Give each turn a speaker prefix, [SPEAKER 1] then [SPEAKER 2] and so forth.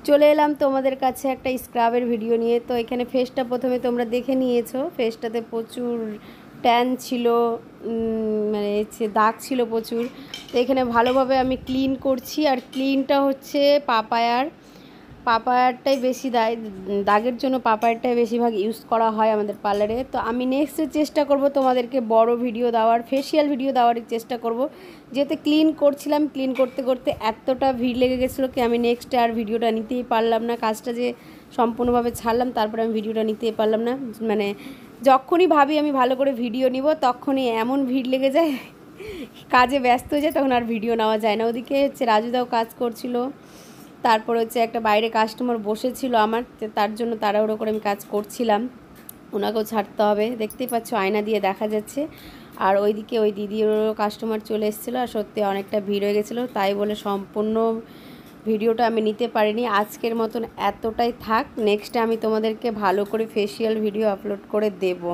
[SPEAKER 1] চলে এলাম তোমাদের কাছে একটা স্ক্রাবের ভিডিও নিয়ে। তো এখানে ফেসটা প্রথমে তোমরা দেখে নিয়েছো, ফেসটাতে প্রচুর ট্যান ছিল, মানে দাগ ছিল প্রচুর। তো এখানে ভালোভাবে আমি ক্লিন করছি, আর ক্লিনটা হচ্ছে পাপায়ারটাই বেশি দাগের জন্য পাপায়ারটাই বেশিরভাগ ইউজ করা হয় আমাদের পার্লারে। তো আমি নেক্সটে চেষ্টা করব তোমাদেরকে বড় ভিডিও দেওয়ার, ফেসিয়াল ভিডিও দেওয়ার চেষ্টা করব। যেহেতু ক্লিন করছিলাম, ক্লিন করতে করতে এতটা ভিড় লেগে গেছিলো কি আমি নেক্সটে আর ভিডিওটা নিতেই পারলাম না। কাজটা যে সম্পূর্ণভাবে ছাড়লাম, তারপরে আমি ভিডিওটা নিতেই পারলাম না। মানে যখনই ভাবি আমি ভালো করে ভিডিও নিব, তখনই এমন ভিড় লেগে যায়, কাজে ব্যস্ত হয়ে যায়, তখন আর ভিডিও নেওয়া যায় না। ওদিকে হচ্ছে রাজুদাও কাজ করছিল, তারপর হচ্ছে একটা বাইরে কাস্টমার বসেছিল আমার, তার জন্য তাড়াহুড়ো করে আমি কাজ করছিলাম। ওনাকেও ছাড়তে হবে, দেখতেই পাচ্ছ আয়না দিয়ে দেখা যাচ্ছে। আর ওইদিকে ওই দিদিরও কাস্টমার চলে এসেছিলো, আর সত্যি অনেকটা ভিড় হয়ে গেছিলো, তাই বলে সম্পূর্ণ ভিডিওটা আমি নিতে পারিনি। আজকের মতন এতটাই থাক, নেক্সটে আমি তোমাদেরকে ভালো করে ফেসিয়াল ভিডিও আপলোড করে দেবো।